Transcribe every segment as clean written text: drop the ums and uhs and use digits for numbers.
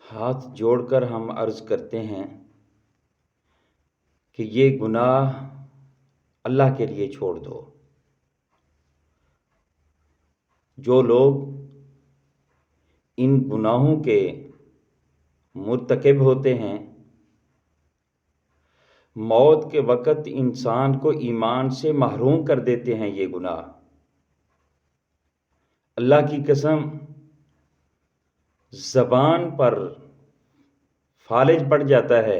ہاتھ جوڑ کر ہم عرض کرتے ہیں کہ یہ گناہ اللہ کے لیے چھوڑ دو۔ جو لوگ ان گناہوں کے مرتکب ہوتے ہیں، موت کے وقت انسان کو ایمان سے محروم کر دیتے ہیں یہ گناہ۔ اللہ کی قسم، زبان پر فالج پڑ جاتا ہے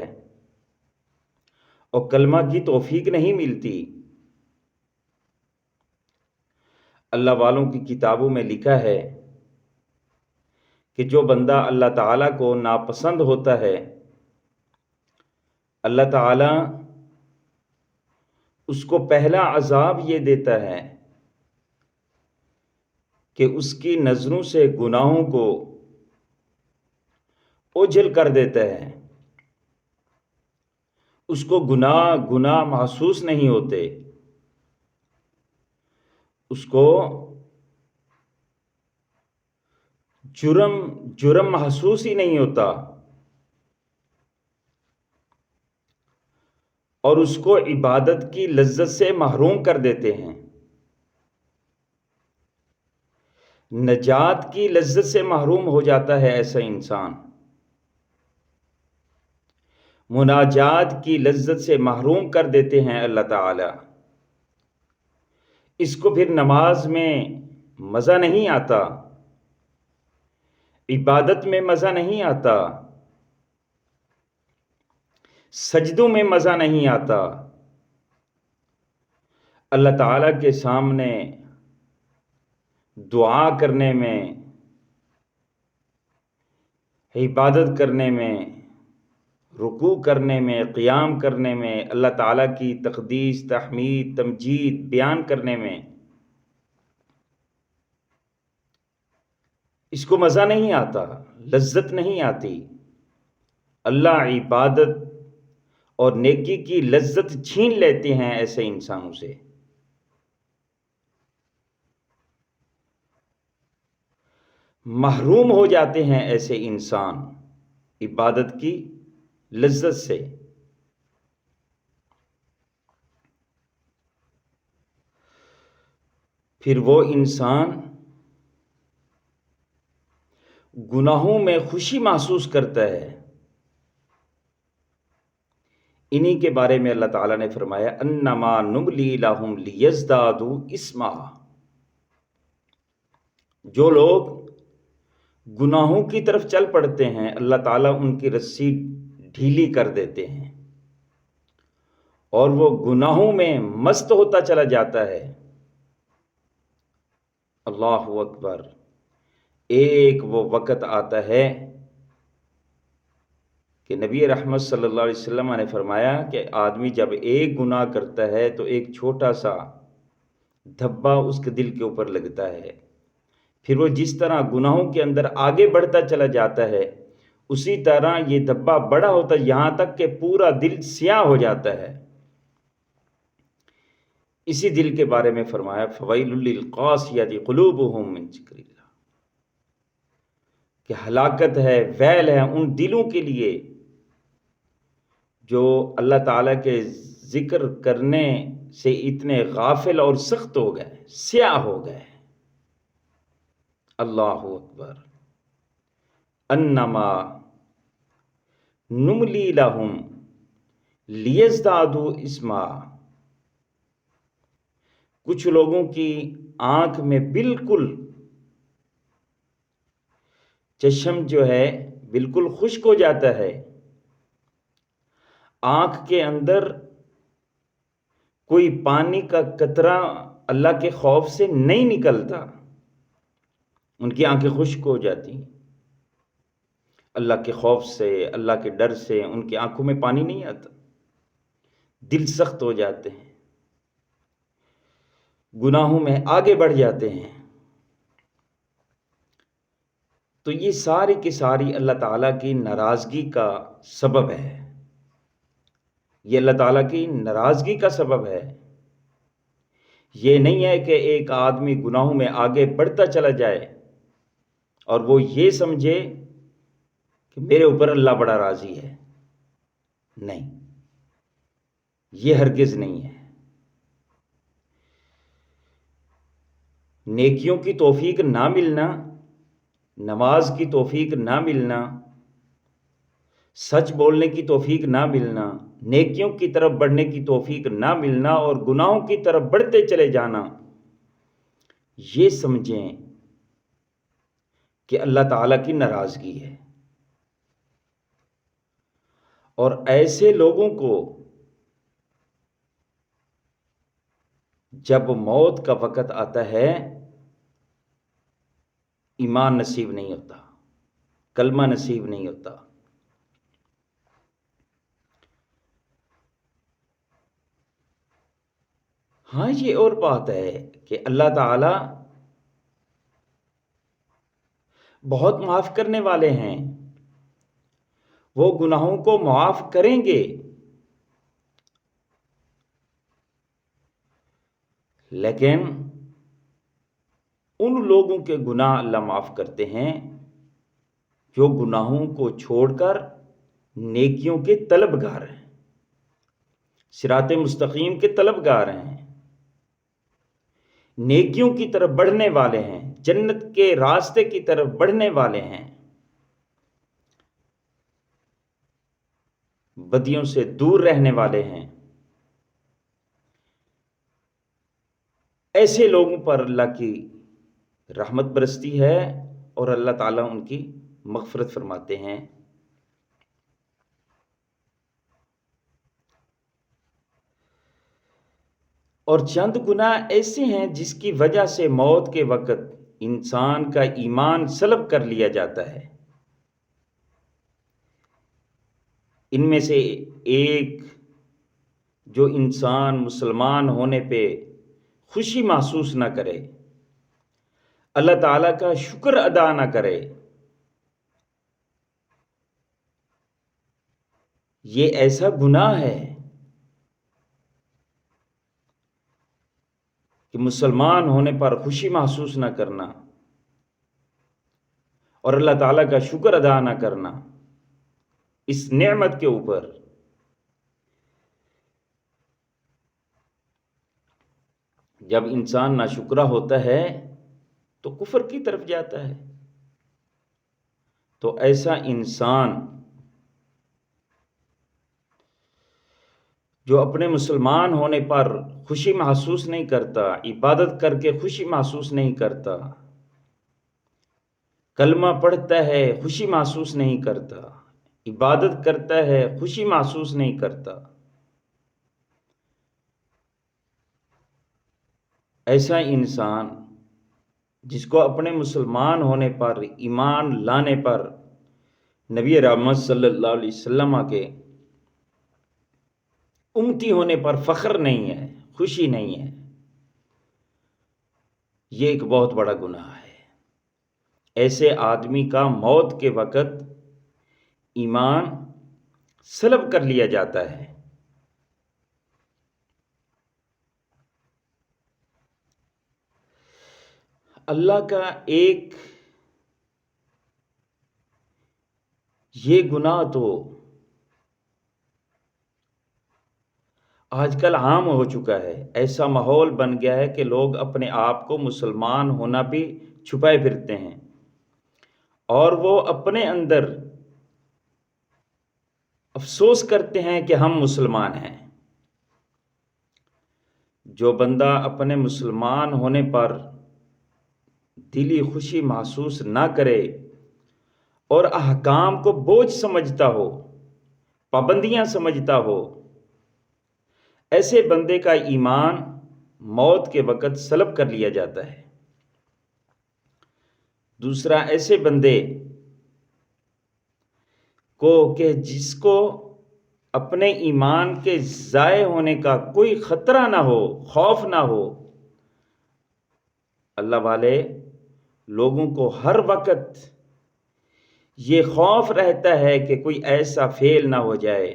اور کلمہ کی توفیق نہیں ملتی۔ اللہ والوں کی کتابوں میں لکھا ہے کہ جو بندہ اللہ تعالیٰ کو ناپسند ہوتا ہے، اللہ تعالیٰ اس کو پہلا عذاب یہ دیتا ہے کہ اس کی نظروں سے گناہوں کو اوجھل کر دیتا ہے۔ اس کو گناہ محسوس نہیں ہوتے، اس کو جرم محسوس ہی نہیں ہوتا، اور اس کو عبادت کی لذت سے محروم کر دیتے ہیں، نجات کی لذت سے محروم ہو جاتا ہے ایسا انسان، مناجات کی لذت سے محروم کر دیتے ہیں اللہ تعالی۔ اس کو پھر نماز میں مزہ نہیں آتا، عبادت میں مزہ نہیں آتا، سجدوں میں مزہ نہیں آتا، اللہ تعالیٰ کے سامنے دعا کرنے میں، عبادت کرنے میں، رکوع کرنے میں، قیام کرنے میں، اللہ تعالیٰ کی تقدیس، تحمید، تمجید بیان کرنے میں اس کو مزہ نہیں آتا، لذت نہیں آتی۔ اللہ عبادت اور نیکی کی لذت چھین لیتے ہیں ایسے انسانوں سے۔ محروم ہو جاتے ہیں ایسے انسان عبادت کی لذت سے۔ پھر وہ انسان گناہوں میں خوشی محسوس کرتا ہے۔ انہی کے بارے میں اللہ تعالیٰ نے فرمایا انما نملی لہم لیزدادوا اثما۔ جو لوگ گناہوں کی طرف چل پڑتے ہیں، اللہ تعالیٰ ان کی رسی ڈھیلی کر دیتے ہیں اور وہ گناہوں میں مست ہوتا چلا جاتا ہے۔ اللہ اکبر۔ ایک وہ وقت آتا ہے کہ نبی رحمت صلی اللہ علیہ وسلم نے فرمایا کہ آدمی جب ایک گناہ کرتا ہے تو ایک چھوٹا سا دھبا اس کے دل کے اوپر لگتا ہے، پھر وہ جس طرح گناہوں کے اندر آگے بڑھتا چلا جاتا ہے، اسی طرح یہ دھبا بڑا ہوتا ہے یہاں تک کہ پورا دل سیاہ ہو جاتا ہے۔ اسی دل کے بارے میں فرمایا فویل للقاسیۃ قلوبہم من ذکر اللہ، کہ ہلاکت ہے، ویل ہے ان دلوں کے لیے جو اللہ تعالیٰ کے ذکر کرنے سے اتنے غافل اور سخت ہو گئے، سیاہ ہو گئے۔ اللہ اکبر۔ انما نملی لہم لیزدادوا اثما۔ کچھ لوگوں کی آنکھ میں بالکل چشم جو ہے بالکل خشک ہو جاتا ہے، آنکھ کے اندر کوئی پانی کا قطرہ اللہ کے خوف سے نہیں نکلتا، ان کی آنکھیں خشک ہو جاتی، اللہ کے خوف سے، اللہ کے ڈر سے ان کی آنکھوں میں پانی نہیں آتا، دل سخت ہو جاتے ہیں، گناہوں میں آگے بڑھ جاتے ہیں۔ تو یہ ساری کی ساری اللہ تعالیٰ کی ناراضگی کا سبب ہے، یہ اللہ تعالیٰ کی ناراضگی کا سبب ہے۔ یہ نہیں ہے کہ ایک آدمی گناہوں میں آگے بڑھتا چلا جائے اور وہ یہ سمجھے کہ میرے اوپر اللہ بڑا راضی ہے، نہیں، یہ ہرگز نہیں ہے۔ نیکیوں کی توفیق نہ ملنا، نماز کی توفیق نہ ملنا، سچ بولنے کی توفیق نہ ملنا، نیکیوں کی طرف بڑھنے کی توفیق نہ ملنا اور گناہوں کی طرف بڑھتے چلے جانا، یہ سمجھیں کہ اللہ تعالیٰ کی ناراضگی ہے۔ اور ایسے لوگوں کو جب موت کا وقت آتا ہے ایمان نصیب نہیں ہوتا، کلمہ نصیب نہیں ہوتا۔ ہاں، یہ اور بات ہے کہ اللہ تعالی بہت معاف کرنے والے ہیں، وہ گناہوں کو معاف کریں گے، لیکن ان لوگوں کے گناہ اللہ معاف کرتے ہیں جو گناہوں کو چھوڑ کر نیکیوں کے طلبگار ہیں، صراط مستقیم کے طلبگار ہیں، نیکیوں کی طرف بڑھنے والے ہیں، جنت کے راستے کی طرف بڑھنے والے ہیں، بدیوں سے دور رہنے والے ہیں۔ ایسے لوگوں پر اللہ کی رحمت برستی ہے اور اللہ تعالیٰ ان کی مغفرت فرماتے ہیں۔ اور چند گناہ ایسے ہیں جس کی وجہ سے موت کے وقت انسان کا ایمان سلب کر لیا جاتا ہے۔ ان میں سے ایک، جو انسان مسلمان ہونے پہ خوشی محسوس نہ کرے، اللہ تعالیٰ کا شکر ادا نہ کرے، یہ ایسا گناہ ہے کہ مسلمان ہونے پر خوشی محسوس نہ کرنا اور اللہ تعالیٰ کا شکر ادا نہ کرنا اس نعمت کے اوپر۔ جب انسان ناشکرا ہوتا ہے تو کفر کی طرف جاتا ہے، تو ایسا انسان جو اپنے مسلمان ہونے پر خوشی محسوس نہیں کرتا، عبادت کر کے خوشی محسوس نہیں کرتا، کلمہ پڑھتا ہے خوشی محسوس نہیں کرتا، عبادت کرتا ہے خوشی محسوس نہیں کرتا، ایسا انسان جس کو اپنے مسلمان ہونے پر، ایمان لانے پر، نبی رحمت صلی اللہ علیہ وسلم کے امتی ہونے پر فخر نہیں ہے، خوشی نہیں ہے، یہ ایک بہت بڑا گناہ ہے۔ ایسے آدمی کا موت کے وقت ایمان سلب کر لیا جاتا ہے۔ اللہ کا ایک یہ گناہ تو آج کل عام ہو چکا ہے، ایسا ماحول بن گیا ہے کہ لوگ اپنے آپ کو مسلمان ہونا بھی چھپائے پھرتے ہیں، اور وہ اپنے اندر افسوس کرتے ہیں کہ ہم مسلمان ہیں۔ جو بندہ اپنے مسلمان ہونے پر دلی خوشی محسوس نہ کرے اور احکام کو بوجھ سمجھتا ہو، پابندیاں سمجھتا ہو، ایسے بندے کا ایمان موت کے وقت سلب کر لیا جاتا ہے۔ دوسرا، ایسے بندے کو کہ جس کو اپنے ایمان کے ضائع ہونے کا کوئی خطرہ نہ ہو، خوف نہ ہو۔ اللہ والے لوگوں کو ہر وقت یہ خوف رہتا ہے کہ کوئی ایسا فعل نہ ہو جائے،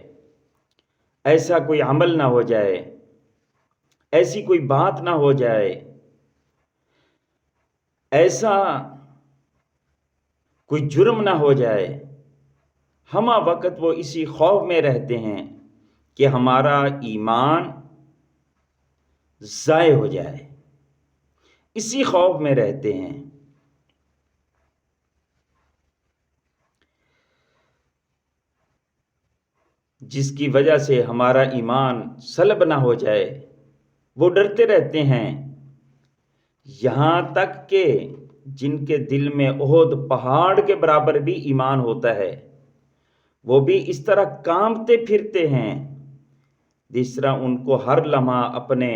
ایسا کوئی عمل نہ ہو جائے، ایسی کوئی بات نہ ہو جائے، ایسا کوئی جرم نہ ہو جائے ہمہ وقت وہ اسی خوف میں رہتے ہیں کہ ہمارا ایمان ضائع ہو جائے، اسی خوف میں رہتے ہیں۔ جس کی وجہ سے ہمارا ایمان سلب نہ ہو جائے، وہ ڈرتے رہتے ہیں، یہاں تک کہ جن کے دل میں احد پہاڑ کے برابر بھی ایمان ہوتا ہے، وہ بھی اس طرح کانپتے پھرتے ہیں جس طرح ان کو ہر لمحہ اپنے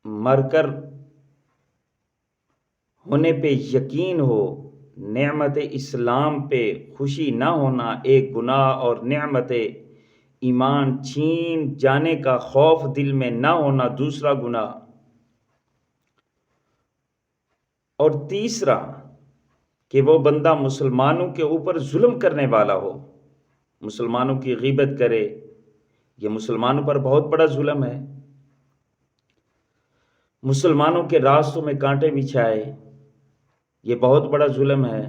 مر کر ہونے پہ یقین ہو، نعمت اسلام پہ خوشی نہ ہونا، ایک گناہ اور نعمت ایمان چھین جانے کا خوف دل میں نہ ہونا، دوسرا گناہ، اور تیسرا کہ وہ بندہ مسلمانوں کے اوپر ظلم کرنے والا ہو، مسلمانوں کی غیبت کرے، یہ مسلمانوں پر بہت بڑا ظلم ہے۔ مسلمانوں کے راستوں میں کانٹے بچھائے، یہ بہت بڑا ظلم ہے۔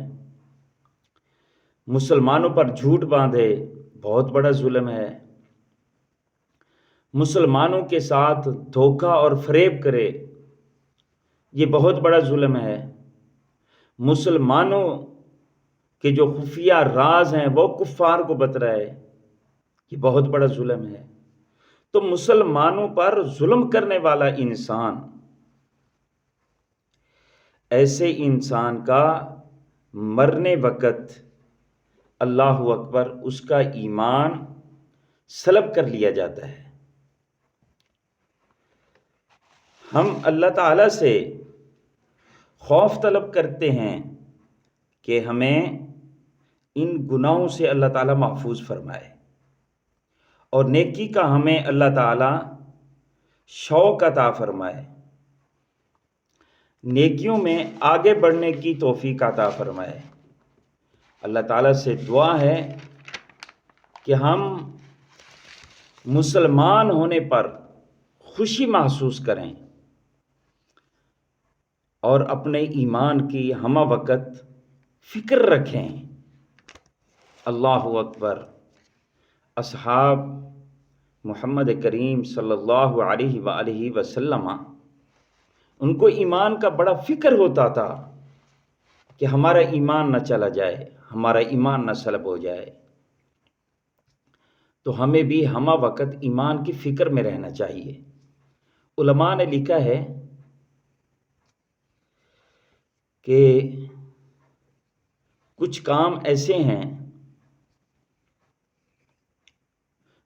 مسلمانوں پر جھوٹ باندھے، بہت بڑا ظلم ہے۔ مسلمانوں کے ساتھ دھوکہ اور فریب کرے، یہ بہت بڑا ظلم ہے۔ مسلمانوں کے جو خفیہ راز ہیں وہ کفار کو بترائے، یہ بہت بڑا ظلم ہے۔ تو مسلمانوں پر ظلم کرنے والا انسان، ایسے انسان کا مرنے وقت اللہ اکبر اس کا ایمان سلب کر لیا جاتا ہے۔ ہم اللہ تعالیٰ سے خوف طلب کرتے ہیں کہ ہمیں ان گناہوں سے اللہ تعالیٰ محفوظ فرمائے، اور نیکی کا ہمیں اللہ تعالیٰ شوق عطا فرمائے، نیکیوں میں آگے بڑھنے کی توفیق عطا فرمائے۔ اللہ تعالیٰ سے دعا ہے کہ ہم مسلمان ہونے پر خوشی محسوس کریں اور اپنے ایمان کی ہمہ وقت فکر رکھیں۔ اللہ اکبر۔ اصحاب محمد کریم صلی اللہ علیہ وآلہ وسلم، ان کو ایمان کا بڑا فکر ہوتا تھا کہ ہمارا ایمان نہ چلا جائے، ہمارا ایمان نہ سلب ہو جائے۔ تو ہمیں بھی ہمہ وقت ایمان کی فکر میں رہنا چاہیے۔ علماء نے لکھا ہے کہ کچھ کام ایسے ہیں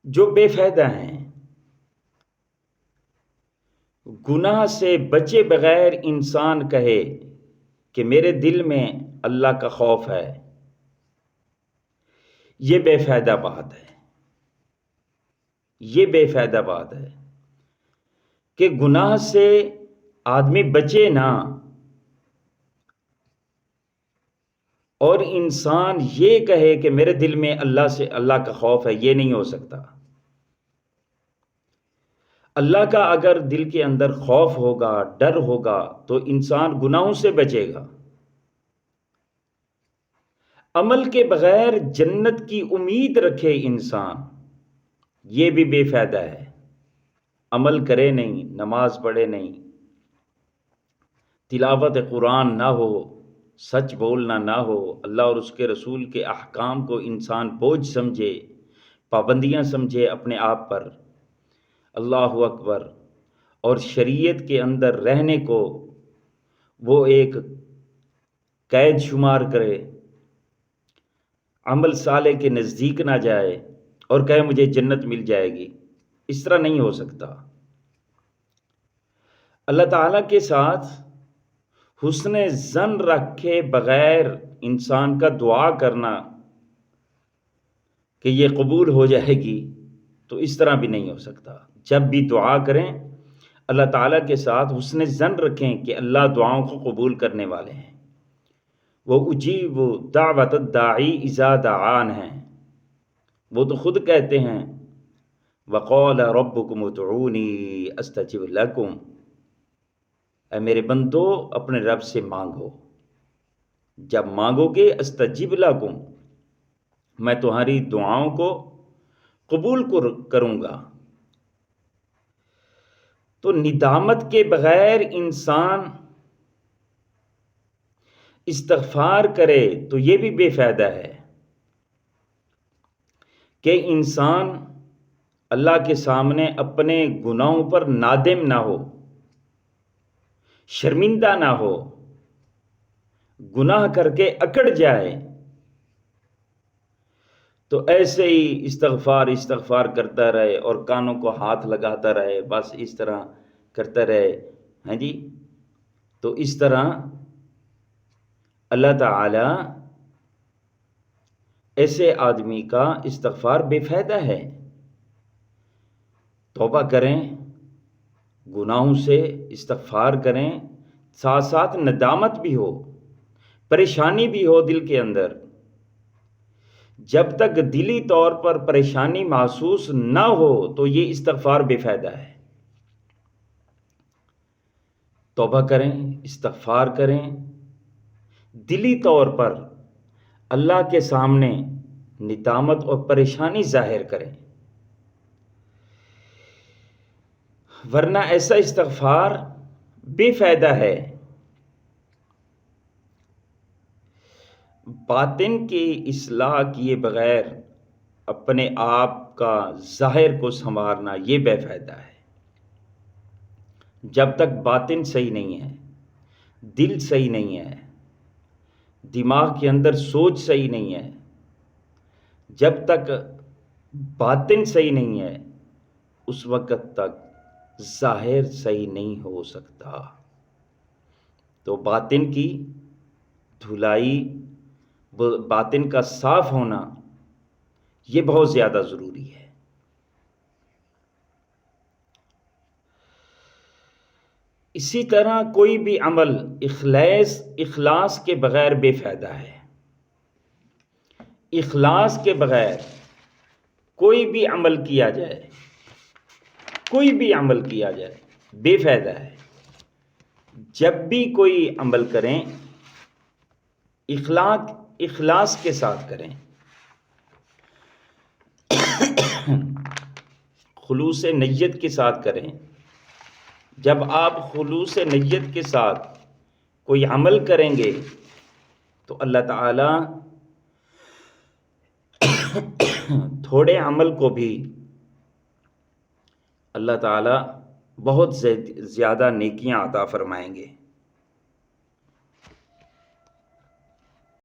جو بے فائدہ ہیں، گناہ سے بچے بغیر انسان کہے کہ میرے دل میں اللہ کا خوف ہے، یہ بے فائدہ بات ہے، یہ بے فائدہ بات ہے کہ گناہ سے آدمی بچے نہ، اور انسان یہ کہے کہ میرے دل میں اللہ کا خوف ہے، یہ نہیں ہو سکتا۔ اللہ کا اگر دل کے اندر خوف ہوگا، ڈر ہوگا، تو انسان گناہوں سے بچے گا۔ عمل کے بغیر جنت کی امید رکھے انسان، یہ بھی بے فائدہ ہے۔ عمل کرے نہیں، نماز پڑھے نہیں، تلاوت قرآن نہ ہو، سچ بولنا نہ ہو، اللہ اور اس کے رسول کے احکام کو انسان بوجھ سمجھے، پابندیاں سمجھے اپنے آپ پر، اللہ اکبر، اور شریعت کے اندر رہنے کو وہ ایک قید شمار کرے، عمل صالح کے نزدیک نہ جائے اور کہے مجھے جنت مل جائے گی، اس طرح نہیں ہو سکتا۔ اللہ تعالیٰ کے ساتھ حسن ظن رکھے بغیر انسان کا دعا کرنا کہ یہ قبول ہو جائے گی، تو اس طرح بھی نہیں ہو سکتا۔ جب بھی دعا کریں اللہ تعالیٰ کے ساتھ حسن ظن رکھیں کہ اللہ دعاؤں کو قبول کرنے والے ہیں۔ وہ اجیب دعوت الداعی اذا دعان ہیں، وہ تو خود کہتے ہیں وقال ربکم ادعونی استجب لکم، اے میرے بندو اپنے رب سے مانگو، جب مانگو گے استجب لکم، میں تمہاری دعاؤں کو قبول کروں گا۔ تو ندامت کے بغیر انسان استغفار کرے تو یہ بھی بے فائدہ ہے کہ انسان اللہ کے سامنے اپنے گناہوں پر نادم نہ ہو، شرمندہ نہ ہو، گناہ کر کے اکڑ جائے، تو ایسے ہی استغفار کرتا رہے اور کانوں کو ہاتھ لگاتا رہے، بس اس طرح کرتا رہے، ہاں جی، تو اس طرح اللہ تعالی ایسے آدمی کا استغفار بے فائدہ ہے۔ توبہ کریں، گناہوں سے استغفار کریں، ساتھ ساتھ ندامت بھی ہو، پریشانی بھی ہو دل کے اندر۔ جب تک دلی طور پر پریشانی محسوس نہ ہو تو یہ استغفار بے فائدہ ہے۔ توبہ کریں، استغفار کریں، دلی طور پر اللہ کے سامنے ندامت اور پریشانی ظاہر کریں، ورنہ ایسا استغفار بے فائدہ ہے۔ باطن کی اصلاح کیے بغیر اپنے آپ کا ظاہر کو سنوارنا یہ بے فائدہ ہے۔ جب تک باطن صحیح نہیں ہے، دل صحیح نہیں ہے، دماغ کے اندر سوچ صحیح نہیں ہے، جب تک باطن صحیح نہیں ہے اس وقت تک ظاہر صحیح نہیں ہو سکتا۔ تو باطن کی دھلائی، باطن کا صاف ہونا یہ بہت زیادہ ضروری ہے۔ اسی طرح کوئی بھی عمل اخلاص کے بغیر بے فائدہ ہے۔ اخلاص کے بغیر کوئی بھی عمل کیا جائے، بے فائدہ ہے۔ جب بھی کوئی عمل کریں اخلاص کے ساتھ کریں، خلوص نیت کے ساتھ کریں۔ جب آپ خلوص نیت کے ساتھ کوئی عمل کریں گے تو اللہ تعالی تھوڑے عمل کو بھی اللہ تعالی بہت زیادہ نیکیاں عطا فرمائیں گے۔